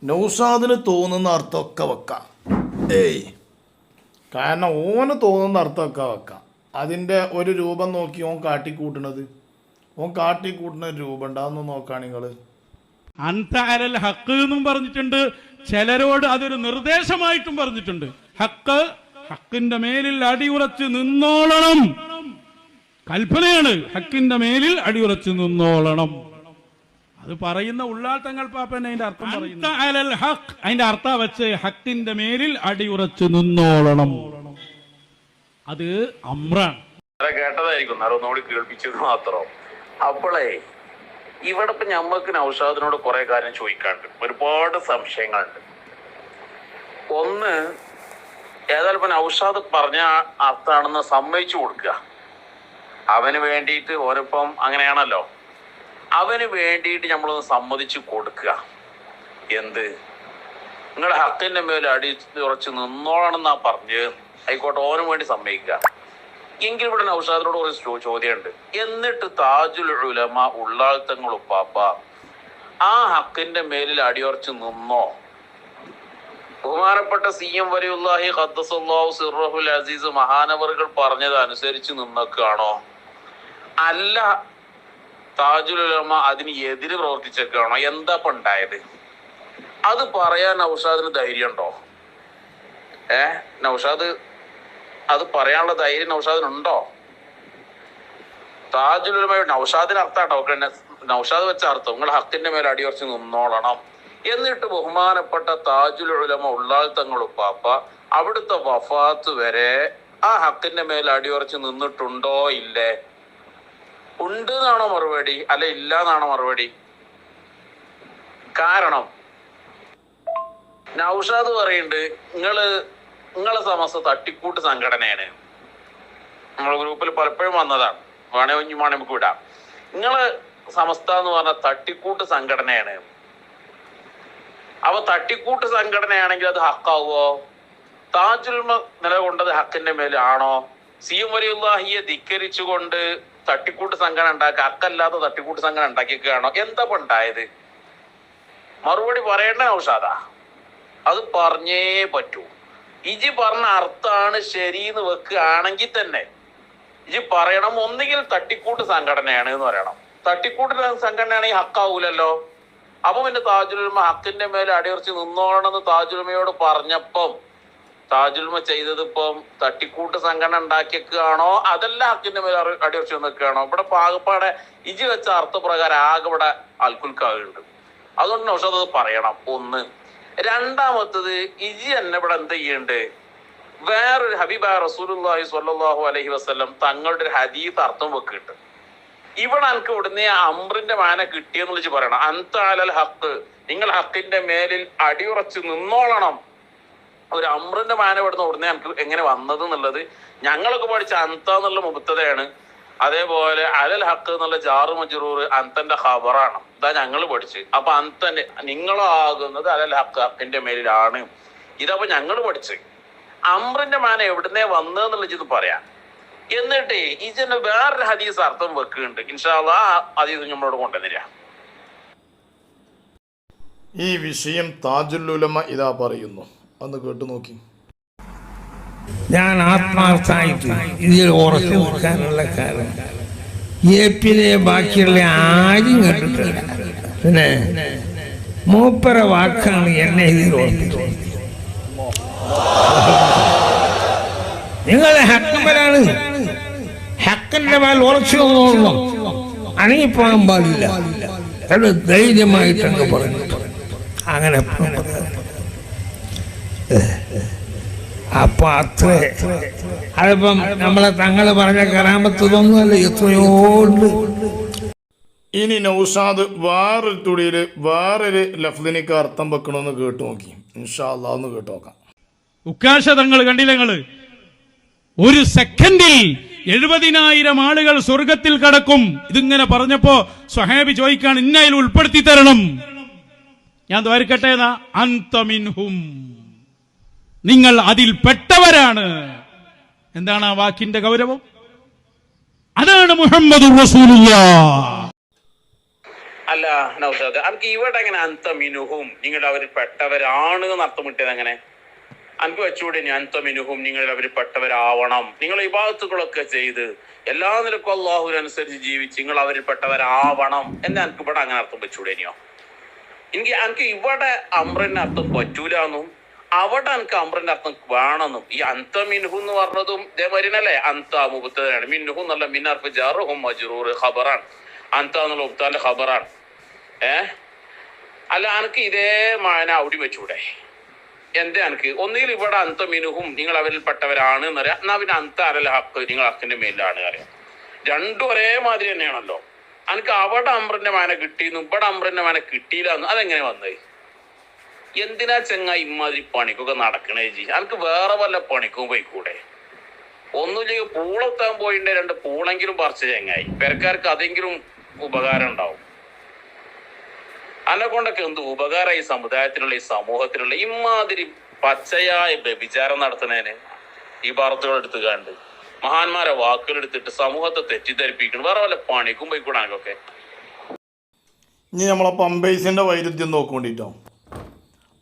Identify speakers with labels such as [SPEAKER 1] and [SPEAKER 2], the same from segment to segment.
[SPEAKER 1] നൗഷാദിന് തോന്നുന്ന അർത്ഥമൊക്കെ വെക്കാം. കാരണം ഓന് തോന്നുന്ന അർത്ഥമൊക്കെ വെക്കാം. അതിൻ്റെ ഒരു രൂപം നോക്കി ഓൻ കാട്ടിക്കൂട്ടണത്, ഓൻ കാട്ടിക്കൂട്ടുന്ന ഒരു രൂപം ഉണ്ടാകുന്ന നോക്കാം. നിങ്ങൾ
[SPEAKER 2] അൻത അലൽ ഹക്ക് എന്നും പറഞ്ഞിട്ടുണ്ട്, ചിലരോട് അതൊരു നിർദ്ദേശമായിട്ടും പറഞ്ഞിട്ടുണ്ട്. ഹക്കിന്റെ മേലിൽ അടിയുറച്ച് നിന്നോളണം, കൽപ്പനയാണ്. ഹക്കിന്റെ മേലിൽ അടിയുറച്ച് നിന്നോളണം. അത് പറയുന്ന ഉള്ളാൾ തങ്ങൾ പാപ്പൻ അതിന്റെ അർത്ഥം പറയുന്നു. അലൽ ഹക്ക് അതിന്റെ അർത്ഥം വെച്ച് ഹക്കിന്റെ മേലിൽ അടിയുറച്ച് നിന്നോളണം. അത് അമ്രാണ്.
[SPEAKER 3] കേട്ടതായിരിക്കും, ഒന്നുകൂടി കേൾപ്പിച്ചത് മാത്രം. അപ്പോളേ ഇവിടെ ഇപ്പൊ ഞമ്മക്ക് നൗഷാദിനോട് കുറെ കാര്യം ചോദിക്കാണ്ട്, ഒരുപാട് സംശയങ്ങളുണ്ട്. ഒന്ന്, ഏതായാലും ഇപ്പൊ നൗഷാദ് പറഞ്ഞ അർത്ഥാണെന്ന് സമ്മതിച്ചു കൊടുക്കുക. അവന് വേണ്ടിയിട്ട് ഓരപ്പം അങ്ങനെയാണല്ലോ, അവന് വേണ്ടിയിട്ട് നമ്മളൊന്ന് സമ്മതിച്ചു കൊടുക്കുക. എന്ത്, നിങ്ങളുടെ ഹക്കിന്റെ മേലെ അടി ഉറച്ച് നിന്നോളണമെന്നാ പറഞ്ഞ് ആയിക്കോട്ടെ, ഓനും വേണ്ടി സമ്മതിക്കുക. എങ്കിൽ ഇവിടെ നൗഷാദിനോട് കുറച്ച് ചോദ്യമുണ്ട്. എന്നിട്ട് താജുൽ ഉലമ ഉള്ളാൾ തങ്ങൾ ഉപ്പാപ്പ ആ ഹക്കിന്റെ മേലിൽ അടിയുറച്ച് നിന്നോ? ബഹുമാനപ്പെട്ട CM വലിയുല്ലാഹി ഖദ്ദസല്ലാഹു സിർറഹുൽ അസീസ് മഹാനവറുകൾ പറഞ്ഞത് അനുസരിച്ച് നിന്നൊക്കെയാണോ? അല്ല താജുൽ ഉലമ അതിന് എതിര് പ്രവർത്തിച്ചൊക്കെയാണോ? എന്താ ഇപ്പൊ ഉണ്ടായത്? അത് പറയാൻ നൗഷാദിന് ധൈര്യം ഉണ്ടോ? നൗഷാദ് അത് പറയാനുള്ള ധൈര്യം നൗഷാദിനുണ്ടോ? താജുൽ ഉലമ നൗഷാദിന് അർത്ഥാട്ടോ, നൗഷാദ് വെച്ച അർത്ഥം നിങ്ങൾ ഹക്കിന്റെ മേലെ അടിയുറച്ച് നിന്നോളണം. എന്നിട്ട് ബഹുമാനപ്പെട്ട താജുൽ ഉലമ ഉള്ളാൾ തങ്ങൾ ഉപ്പാപ്പ അവിടുത്തെ വഫാത്ത് വരെ ആ ഹക്കിന്റെ മേലെ അടിയുറച്ച് നിന്നിട്ടുണ്ടോ? ഇല്ലേ? ഉണ്ട് എന്നാണോ മറുപടി, അല്ല ഇല്ല എന്നാണോ മറുപടി? കാരണം നൗഷാദ് പറയുന്നുണ്ട് നിങ്ങളെ സമസ്ത തട്ടിക്കൂട്ട് സംഘടനയാണ്. നമ്മളെ ഗ്രൂപ്പിൽ പലപ്പോഴും വന്നതാണ്, വേണേ നമുക്ക് വിടാം. നിങ്ങള് സമസ്ത എന്ന് പറഞ്ഞ തട്ടിക്കൂട്ട് സംഘടനയാണ്. അപ്പൊ തട്ടിക്കൂട്ട് സംഘടനയാണെങ്കിൽ അത് ഹക്കാവോ? താജുൽ നിലകൊണ്ടത് ഹക്കിന്റെ മേലാണോ? CM വലിയുല്ലാഹിയെ ധിക്കരിച്ചുകൊണ്ട് തട്ടിക്കൂട്ട് സംഘടന ഉണ്ടാക്കുക, ഹക്കല്ലാത്ത തട്ടിക്കൂട്ട് സംഘടന ഉണ്ടാക്കിയൊക്കെയാണോ? എന്താ ഉണ്ടായത്? മറുപടി പറയേണ്ട നൗഷാദാ, അത് പറഞ്ഞേ പറ്റൂ. ഇജി പറഞ്ഞ അർത്ഥാണ് ശരിന്ന് വെക്കുകയാണെങ്കിൽ തന്നെ ഇജി പറയണം, ഒന്നുകിൽ തട്ടിക്കൂട്ട് സംഘടനയാണ് എന്ന് പറയണം. തട്ടിക്കൂട്ട് സംഘടനയാണെങ്കിൽ ഹക്കാവൂലല്ലോ. അപ്പൊ പിന്നെ താജുലുമ ഹക്കിന്റെ മേലെ അടിയുറച്ച് നിന്നോളണമെന്ന് താജുലുമയോട് പറഞ്ഞപ്പം താജുലുമ ചെയ്തത് ഇപ്പം തട്ടിക്കൂട്ട് സംഘടന ഉണ്ടാക്കിയൊക്കെയാണോ, അതല്ല ഹക്കിന്റെ മേലെ അടിയുറച്ച് നിൽക്കുകയാണോ? ഇവിടെ പാകപ്പാടെ ഇജി വെച്ച അർത്ഥപ്രകാരം ആകെ ഇവിടെ അൽക്കുൽക്കാവുണ്ട്. അതുകൊണ്ട് നൗഷാദ് അത് പറയണം. ഒന്ന്. രണ്ടാമത്തത്, ഇജി എന്നെ ഇവിടെ എന്ത് ചെയ്യണ്ട്, വേറൊരു ഹബീബായ റസൂലുള്ളാഹി സ്വല്ലല്ലാഹു അലൈഹി വസല്ലം തങ്ങളുടെ ഒരു ഹദീസ് അർത്ഥം വെക്കിട്ട് ഇവിടെ എനിക്ക് ഇവിടുന്ന് അമ്രിന്റെ മാന കിട്ടിയെന്ന് വെച്ച് പറയണം. അൻത അലൽ ഹക്ക്, നിങ്ങൾ ഹക്കിന്റെ മേലിൽ അടിയുറച്ച് നിന്നോളണം. ഒരു അമ്രിന്റെ മാന ഇവിടുന്ന് എനിക്ക് എങ്ങനെ വന്നത് എന്നുള്ളത് ഞങ്ങളൊക്കെ പഠിച്ച അന്ത എന്നുള്ള മുബത്തതയാണ്. അതേപോലെ അലൽ ഹക്ക് എന്നുള്ള ജാറു മജ്റൂർ അന്തന്റെ ഖബറാണ്. ഇതാ ഞങ്ങൾ പഠിച്ച്. അപ്പൊ അന്തന്റെ നിങ്ങളാകുന്നത് അലൽ ഹക്ക് ഹക്കിന്റെ മേലിലാണ്. ഇതപ്പൊ ഞങ്ങൾ പഠിച്ച്. അമ്രിന്റെ മാന എവിടുന്നേ വന്നതെന്നുള്ളത് ഇത് പറയാം. എന്നിട്ട് ഇതിന് വേറൊരു ഹദീസ് അർത്ഥം വെക്കുന്നുണ്ട്. ഇൻഷാ അല്ലാഹ് ആ ഹദീസ് നമ്മളോട് കൊണ്ടുവന്നില്ല.
[SPEAKER 1] ഈ വിഷയം താജുൽ ഉലമ ഇതാ പറയുന്നു, ഒന്ന് കേട്ടു നോക്കി.
[SPEAKER 4] ഞാൻ ആത്മാർത്ഥമായിട്ട് ഇതിൽ ഉറച്ചു നിൽക്കാനുള്ള കാരണം ഏപ്പിലെ ബാക്കിയുള്ള ആരും കേട്ടിട്ടില്ല. പിന്നെ മൂപ്പര വാക്കാണ് എന്നെ ഇതിൽ ഓർപ്പിച്ചത്. നിങ്ങളെ ഹക്കമലാണ്, ഹക്കന്റെ മേൽ ഉറച്ചു നോക്കണം, അണങ്ങിപ്പോകാൻ പാടില്ല. അത് ധൈര്യമായിട്ടങ്ങ് പറഞ്ഞു. അങ്ങനെ അപ്പൊ അത്ര അതിപ്പം നമ്മളെ തങ്ങള് പറഞ്ഞ കറാമത്തതൊന്നുമല്ല, എത്രയോ ഉണ്ട്.
[SPEAKER 1] ഇനി നൗഷാദ് വേറൊരു തുടിയിൽ വേറൊരു ലഫ്ലിനിക്ക് അർത്ഥം വെക്കണമെന്ന് കേട്ടു നോക്കി. ഇൻഷാ അല്ലാഹ് ഒന്ന് കേട്ടു നോക്കാം.
[SPEAKER 2] ഉക്കാശ തങ്ങൾ കണ്ടില്ല നിങ്ങള്, ഒരു സെക്കൻഡിൽ 70,000 ആളുകൾ സ്വർഗത്തിൽ കടക്കും. ഇതിങ്ങനെ പറഞ്ഞപ്പോ സ്വഹാബി ചോദിക്കാണ്, ഇന്നയിൽ ഉൾപ്പെടുത്തി തരണം. ഞാൻ ദ്വാരിക്കട്ടെ, അന്ത മിൻഹും, നിങ്ങൾ അതിൽ പെട്ടവരാണ്. എന്താണ് ആ വാക്കിന്റെ ഗൗരവം? അതാണ് മുഹമ്മദുർ റസൂലുള്ളാഹ്.
[SPEAKER 3] അല്ല നൗഷാദ്, എനിക്ക് ഇവിടെ എങ്ങനെ അന്ത മിനുഹും നിങ്ങൾ അവരിൽ പെട്ടവരാണ് എന്ന് അർത്ഥം കിട്ടിയത് എങ്ങനെ? എനിക്ക് വെച്ചുകൂടി അന്ത മിനുഹും നിങ്ങൾ അവരിൽ പെട്ടവരാവണം, നിങ്ങൾ ഇബാദത്തുകളൊക്കെ ചെയ്ത് എല്ലാ നിലക്കും അള്ളാഹുവിനനുസരിച്ച് ജീവിച്ച് നിങ്ങൾ അവരിൽ പെട്ടവരാവണം എന്ന് എനിക്ക് ഇവിടെ അങ്ങനെ അർത്ഥം വെച്ചുകൂടേനിയോ? എനിക്ക് ഇവിടെ അമ്രന്റെ അർത്ഥം പറ്റൂലെന്നും അവിടെ എനിക്ക് അമ്രന്റെ അർത്ഥം വേണമെന്നും. ഈ അന്ത മിൻഹു എന്ന് പറഞ്ഞതും ഇതേമാതിരിനല്ലേ? അന്ത മുബത്തദാണ്, മിൻഹു എന്നുള്ള മിന്നർഫ് ജറുഹും മജ്റൂർ ഖബറാണ്, അന്ത എന്നുള്ള ഉബ്താന്റെ ഖബറാണ്. അല്ല എനിക്ക് ഇതേ മാന അവിടെ വെച്ചൂടെ? എന്താ എനിക്ക് ഒന്നുകിൽ ഇവിടെ അന്ത മിനുഹും നിങ്ങൾ അവരിൽ പെട്ടവരാണ് എന്നറിയാം, എന്നാ പിന്നെ അന്ത അലൽ ഹക്ക് നിങ്ങൾ ഹക്കിന്റെ മേലിലാണ് അറിയാം. രണ്ടും ഒരേമാതിരി തന്നെയാണല്ലോ. എനിക്ക് അവിടെ അമ്രന്റെ മാന കിട്ടിയെന്നും ഇവിടെ അമ്രന്റെ മാന കിട്ടിയില്ല എന്നും അതെങ്ങനെ വന്നത്? എന്തിനാ ചെങ്ങായി ഇമാതിരി പണിക്കൊക്കെ നടക്കണേ ജി? എനിക്ക് വേറെ വല്ല പണിക്കും പോയിക്കൂടെ? ഒന്നുമില്ലെങ്കിൽ പൂളെത്താൻ പോയിന്റെ 2 പൂളെങ്കിലും പറിച്ച ചെങ്ങായി, പെരക്കാർക്ക് അതെങ്കിലും ഉപകാരം ഉണ്ടാവും. അന്നെ കൊണ്ടൊക്കെ എന്ത് ഉപകാരം ഈ സമുദായത്തിലുള്ള ഈ സമൂഹത്തിലുള്ള ഇമാതിരി പച്ചയായ വ്യഭിചാരം നടത്തുന്നതിന് ഈ വാർത്തകൾ എടുത്ത് കണ്ട് മഹാന്മാരെ വാക്കുകൾ എടുത്തിട്ട് സമൂഹത്തെ തെറ്റിദ്ധരിപ്പിക്കണം. വേറെ വല്ല പണിക്കും പോയിക്കൂടെ എനിക്കൊക്കെ?
[SPEAKER 1] ഇനി നമ്മളെ പമ്പേഴ്സിൻ്റെ വൈരുദ്ധ്യം നോക്കൊണ്ടിട്ടോ.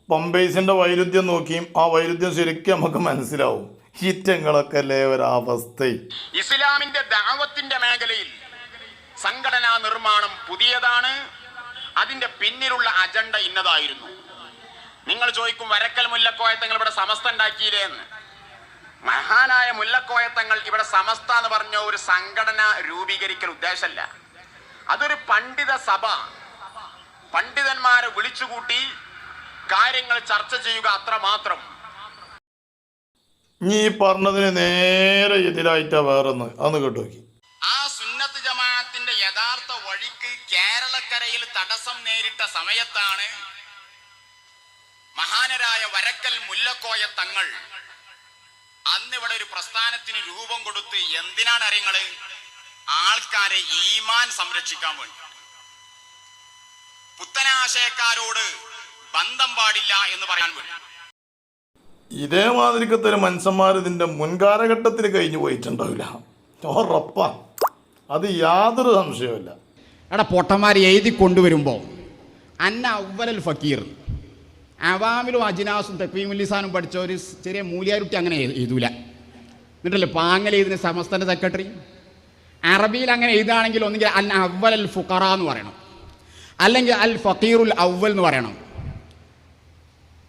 [SPEAKER 1] പമ്പേഴ്സിൻ്റെ വൈരുദ്ധ്യം നോക്കിയും ആ വൈരുദ്ധ്യം ശരിക്കും നമുക്ക് മനസ്സിലാവും. ഈറ്റങ്ങളൊക്കെ അല്ലേ ഒരവസ്ഥ.
[SPEAKER 5] ഇസ്ലാമിന്റെ ദഅവത്തിന്റെ മേഖലയിൽ സംഘടനാ നിർമ്മാണം പുതിയതാണ്. അതിന്റെ പിന്നിലുള്ള അജണ്ട ഇന്നതായിരുന്നു. നിങ്ങൾ ചോദിക്കും, വരക്കൽ മുല്ലക്കോയത്തങ്ങൾ ഇവിടെ സമസ്ത ഉണ്ടാക്കിയില്ലേ എന്ന്. മഹാനായ മുല്ലക്കോയത്തങ്ങൾ ഇവിടെ സമസ്ത എന്ന് പറഞ്ഞ ഒരു സംഘടന രൂപീകരിക്കൽ ഉദ്ദേശമല്ല. അതൊരു പണ്ഡിത സഭ, പണ്ഡിതന്മാരെ വിളിച്ചുകൂട്ടി കാര്യങ്ങൾ ചർച്ച ചെയ്യുക, അത്ര മാത്രം.
[SPEAKER 1] നീ പറഞ്ഞതിന് നേരെ എതിരായിട്ടാ വേറൊന്ന് അന്ന് കേട്ടോക്കി.
[SPEAKER 5] ആ സുന്നത്ത് ജമാഅത്തിന്റെ യഥാർത്ഥ വഴിക്ക് കേരളക്കരയിൽ തടസ്സം നേരിട്ട സമയത്താണ് മഹാനരായ വരക്കൽ മുല്ലക്കോയ തങ്ങൾ അന്നിവിടെ ഒരു പ്രസ്ഥാനത്തിന് രൂപം കൊടുത്ത്. എന്തിനാണ് അറിയങ്ങള്? ആൾക്കാരെ ഈമാൻ സംരക്ഷിക്കാൻ വേണ്ടി. പുത്തനാശയക്കാരോട് ബന്ധം പാടില്ല എന്ന് പറയാൻ വേണ്ടി.
[SPEAKER 1] ഇതേമാതിരിക്കത്തെ ഒരു മനുഷ്യന്മാർ ഇതിൻ്റെ മുൻകാലഘട്ടത്തിൽ കഴിഞ്ഞു പോയിട്ടുണ്ടാവില്ല, ഉറപ്പാ. അത് യാതൊരു സംശയവുമില്ല.
[SPEAKER 6] എടാ പൊട്ടന്മാർ എഴുതി കൊണ്ടുവരുമ്പോൾ അന്ന അവലൽ ഫക്കീർ അവാമിലും അജിനാസും തെക്വീമുല്ലിസാനും പഠിച്ച ഒരു ചെറിയ മൂല്യാരുട്ടി അങ്ങനെ എഴുതൂല. എന്നിട്ടല്ലേ പാങ്ങൽ എഴുതുന്ന സമസ്തൻ്റെ സെക്രട്ടറി? അറബിയിൽ അങ്ങനെ എഴുതുകയാണെങ്കിൽ ഒന്നുകിൽ അൽ അവലൽ ഫുഖറ എന്ന് പറയണം, അല്ലെങ്കിൽ അൽ ഫക്കീറുൽ അവൽ എന്ന് പറയണം.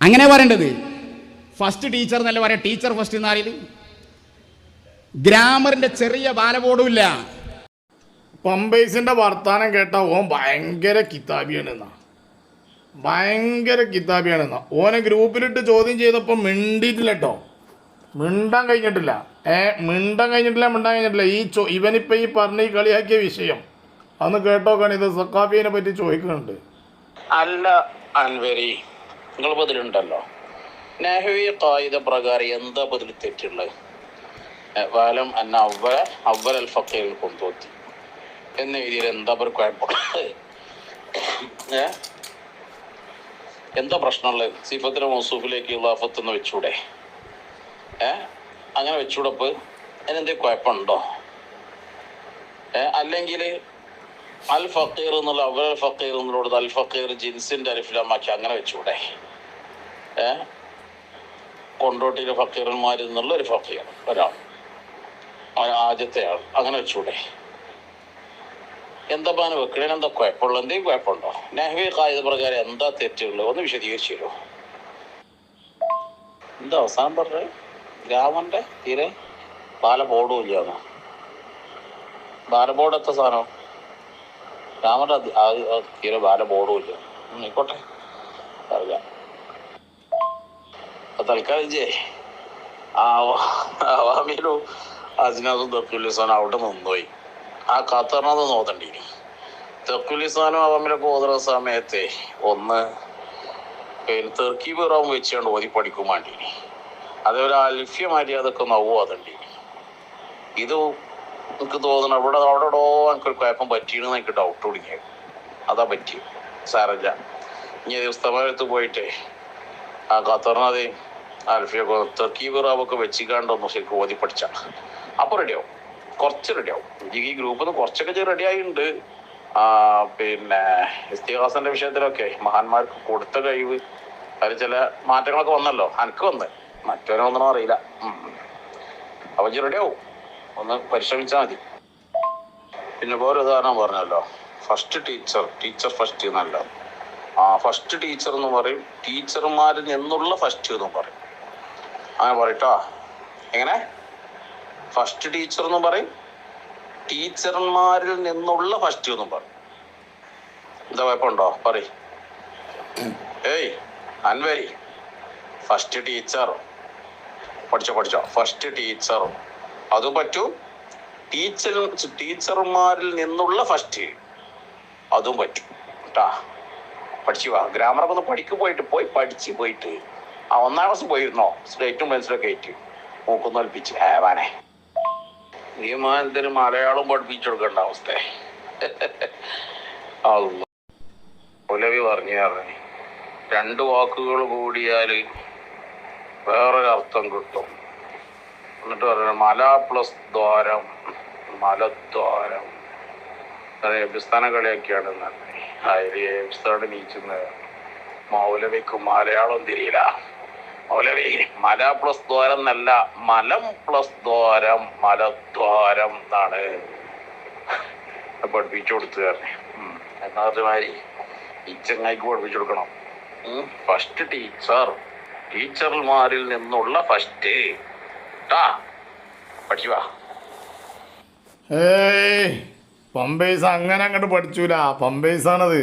[SPEAKER 6] അങ്ങനെ പറയേണ്ടത്. ഫസ്റ്റ് ടീച്ചർ എന്നല്ല പറയാം, ടീച്ചർ ഫസ്റ്റ് എന്ന് അറിയില്ല. ഗ്രാമറിന്റെ ചെറിയ ബാലബോർഡും ഇല്ല.
[SPEAKER 1] പമ്പേഴ്സിൻ്റെ വർത്താനം കേട്ട ഓൻ ഭയങ്കര കിതാബിയാണെന്നാ, ഭയങ്കര കിതാബിയാണെന്നാ. ഓനെ ഗ്രൂപ്പിലിട്ട് ചോദ്യം ചെയ്തപ്പോൾ മിണ്ടിയിട്ടില്ല കേട്ടോ, മിണ്ടാൻ കഴിഞ്ഞിട്ടില്ല. മിണ്ടാൻ കഴിഞ്ഞിട്ടില്ല. ഇവനിപ്പോൾ ഈ പറഞ്ഞ ഈ കളിയാക്കിയ വിഷയം അന്ന് കേട്ടോക്കാണ്. ഇത് സക്കാഫിയെ പറ്റി ചോദിക്കുന്നുണ്ട്.
[SPEAKER 3] അല്ല അൻവരി, നിങ്ങൾ ബദലുണ്ടല്ലോ, നഹ്വി ഖായിദ പ്രകാരം എന്താ ബദൽ തെറ്റുള്ളത്? വാലം അന്ന അവൽ അൽ ഫഖീർ കൊണ്ടോത്തി എന്ന് എഴുതിയാൽ എന്താ കുഴപ്പം? എന്താ പ്രശ്നമുള്ളത്? സിഫത്തിലെ മൗസൂഫിലേക്ക് ഇളാഫത്ത് എന്ന് വെച്ചൂടെ? അങ്ങനെ വെച്ചൂടപ്പ് അതിനെന്തേ കുഴപ്പമുണ്ടോ? അല്ലെങ്കിൽ അൽ ഫഖീർ എന്നുള്ള അവൽ അൽ ഫഖീർ എന്നുള്ളത് അൽ ഫഖീർ ജിൻസിന്റെ അലിഫ്ലാമാക്കി അങ്ങനെ വെച്ചൂടെ? കൊണ്ടോട്ടിയിലെ ഫക്കീറന്മാർ എന്നുള്ള ഒരു ഫക്കീർ ഒരാൾ, ആദ്യത്തെ ആൾ, അങ്ങനെ വെച്ചൂടെ? എന്താ പാന വെക്കണേന് എന്താ കുഴപ്പമുള്ളൂ? എന്തെങ്കിലും കുഴപ്പമുണ്ടോ? നഹ്വി ഖായിദ പ്രകാരം എന്താ തെറ്റുള്ളത്? ഒന്ന് വിശദീകരിച്ചു തരുമോ? എന്താ അവസാനം പറഞ്ഞത്? രാമന്റെ തീരെ ബാലബോർഡും ഇല്ലാന്നോ? ബാലബോർഡ് എത്ര സാധനം? രാമന്റെ തീരെ ബാലബോർഡും ഇല്ല. ആയിക്കോട്ടെ, അറിയാം. തൽക്കാലം അവാമിലും അജ്നാസും തെക്കുലിസാനും അവിടെ നിന്നുപോയി. ആ ഖത്തറിനത് നോക്കണ്ടീനി. തെക്കുലിസാനും അവാമിലൊക്കെ ഓതുന്ന സമയത്തെ ഒന്ന് തെർക്കീബ് ഇറാവും വെച്ചുകൊണ്ട് ഓതി പഠിക്കും വേണ്ടീനി. അതേപോലെ അൽഫ്യമാരി അതൊക്കെ ഒന്ന് ഓതണ്ടീനി. ഇത് എനിക്ക് തോന്നണം ഇവിടെ അവിടെടോ എനിക്കൊരു കുഴപ്പം പറ്റിയെന്ന് എനിക്ക് ഡൗട്ട് തുടങ്ങിയത്. അതാ പറ്റി സാരല്ല. ഇനി ഉസ്താമാരടുത്ത് പോയിട്ട് ആ ഖത്തറിനത് അൽഫിയൊക്കെ തെർക്കീബ് ഇറാവൊക്കെ വെച്ചിക്കാണ്ടൊന്നും ശരിക്കും ഓതി പഠിച്ചാണ്. അപ്പോൾ റെഡിയാവും, കുറച്ച് റെഡിയാവും. ഈ ഗ്രൂപ്പിൽ നിന്ന് കുറച്ചൊക്കെ റെഡിയായിട്ടുണ്ട്. പിന്നെ ഇസ്തിഹാസന്റെ വിഷയത്തിലൊക്കെ മഹാന്മാർക്ക് കൊടുത്ത കഴിവ് അതിൽ ചില മാറ്റങ്ങളൊക്കെ വന്നല്ലോ. എനിക്ക് വന്ന് മറ്റവനൊന്നും അറിയില്ല. അപ്പൊ റെഡിയാവും, ഒന്ന് പരിശ്രമിച്ചാൽ മതി. പിന്നെ വേറെ ഉദാഹരണം പറഞ്ഞല്ലോ, ഫസ്റ്റ് ടീച്ചർ ഫസ്റ്റ് എന്നല്ല. ഫസ്റ്റ് ടീച്ചർ എന്ന് പറയും, ടീച്ചർമാരിൽ നിന്നുള്ള ഫസ്റ്റ് എന്നും പറയും. അങ്ങനെ പറയട്ടോ. എങ്ങനെ? ഫസ്റ്റ് ടീച്ചർ എന്നും പറയും, ടീച്ചർമാരിൽ നിന്നുള്ള ഫസ്റ്റ് എന്നും പറയും. എന്താ കുഴപ്പമുണ്ടോ? പറയും. ഏയ് അൻവരി, ഫസ്റ്റ് ടീച്ചർ പഠിച്ചോ. ഫസ്റ്റ് ടീച്ചർ അതും പറ്റും, ടീച്ചർമാരിൽ നിന്നുള്ള ഫസ്റ്റ് അതും പറ്റും കേട്ടാ. പഠിച്ചു വാ. ഗ്രാമറൊക്കെ ഒന്ന് പോയി പഠിച്ച് 1ാം ക്ലാസ് പോയിരുന്നോ? സ്റ്റേറ്റും പെൻസിലൊക്കെ ആയിട്ട് മൂക്കൊന്നും ഒൽപ്പിച്ച് വാനേ. ഈ മാനത്തിന് മലയാളം പഠിപ്പിച്ചു കൊടുക്കേണ്ട അവസ്ഥ. ഉലവി പറഞ്ഞു 2 വാക്കുകൾ കൂടിയാല് വേറൊരു അർത്ഥം കിട്ടും. എന്നിട്ട് പറഞ്ഞ മല പ്ലസ് ദ്വാരം, മലദ്വാരം. എബിസ്ഥാന കളിയൊക്കെയാണ്. അതിൽ എബിസ്ഥാണ് നീച്ചുന്നത്. മൗലവിക്ക് മലയാളം തിരിയില്ല. മൗലവി മല പ്ലസ് ദ്വാരം എന്നല്ല, മലം പ്ലസ് ദ്വാരം, മലദ്വാരം എന്നാണ് പഠിപ്പിച്ചു കൊടുത്തുകാരനെ. എന്നാമാതിരി ഈ ചങ്ങായിക്ക് പഠിപ്പിച്ചു കൊടുക്കണം. ഫസ്റ്റ് ടീച്ചർമാരിൽ നിന്നുള്ള ഫസ്റ്റ് പഠിച്ചു വാ.
[SPEAKER 1] ഏയ് പമ്പേഴ്സ് അങ്ങനെ അങ്ങോട്ട് പഠിച്ചൂല. പമ്പേഴ്സാണത്.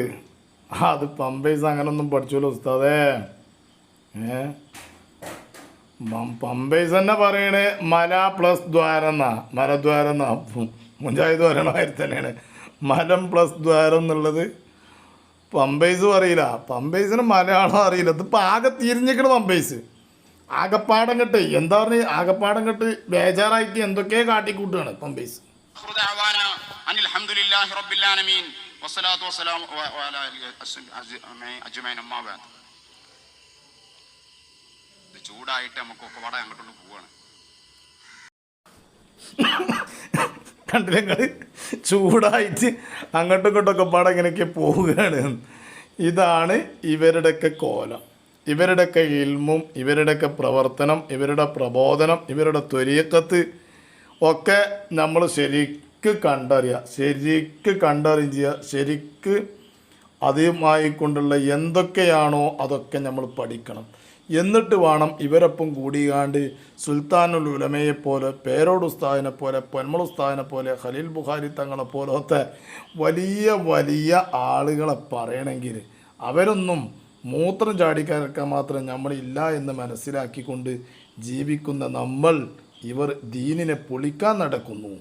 [SPEAKER 1] അത് പമ്പേഴ്സ് അങ്ങനൊന്നും പഠിച്ചൂല ഉസ്താദേ. പമ്പേഴ്സ് തന്നെ പറയണേ മല പ്ലസ് ദ്വാരം എന്നാ, മലദ്വാരം എന്നാ. മുജാഹിദ് പറയണമാതിരി തന്നെയാണ് മലം പ്ലസ് ദ്വാരം എന്നുള്ളത്. പമ്പേഴ്സ് പറയില്ല. പമ്പേഴ്സിന് മലയാളം അറിയില്ല. ഇതിപ്പോൾ ആകെ തിരിഞ്ഞിക്കണ പമ്പേഴ്സ്. ആകപ്പാടം കെട്ട് എന്താ പറഞ്ഞ ആകപ്പാടം കെട്ട് ബേജാറായിട്ട് എന്തൊക്കെയോ കാട്ടിക്കൂട്ടുകയാണ് പമ്പേഴ്സ്.
[SPEAKER 5] ചൂടായിട്ട് നമുക്കൊക്കെ പാടെ അങ്ങോട്ട് പോവാണ്.
[SPEAKER 1] കണ്ടില്ല, ചൂടായിട്ട് അങ്ങോട്ടും ഇങ്ങോട്ടൊക്കെ പാടെ ഇങ്ങനെയൊക്കെ പോവുകയാണ്. ഇതാണ് ഇവരുടെയൊക്കെ കോലം, ഇവരുടെയൊക്കെ ഇൽമും, ഇവരുടെയൊക്കെ പ്രവർത്തനം, ഇവരുടെ പ്രബോധനം, ഇവരുടെ ത്വരീഖത്ത് ഒക്കെ നമ്മൾ ശരിക്ക് കണ്ടറിയുക, ശരിക്ക് അതുമായി കൊണ്ടുള്ള എന്തൊക്കെയാണോ അതൊക്കെ നമ്മൾ പഠിക്കണം. എന്നിട്ട് വേണം ഇവരൊപ്പം കൂടിയാണ്ട് സുൽത്താനുൽ ഉലമയെ പോലെ, പേരോട് ഉസ്താദിനെ പോലെ, പൊന്മൾ ഉസ്താദിനെ പോലെ, ഖലീൽ ബുഖാരി തങ്ങളെ പോലത്തെ വലിയ ആളുകളെ പറയണമെങ്കിൽ അവരൊന്നും മൂത്രം ചാടിക്കാരൊക്കെ മാത്രം നമ്മളില്ല എന്ന് മനസ്സിലാക്കിക്കൊണ്ട് ജീവിക്കുന്ന നമ്മൾ, ഇവർ ദീനിനെ പൊളിക്കാൻ നടക്കുന്നു.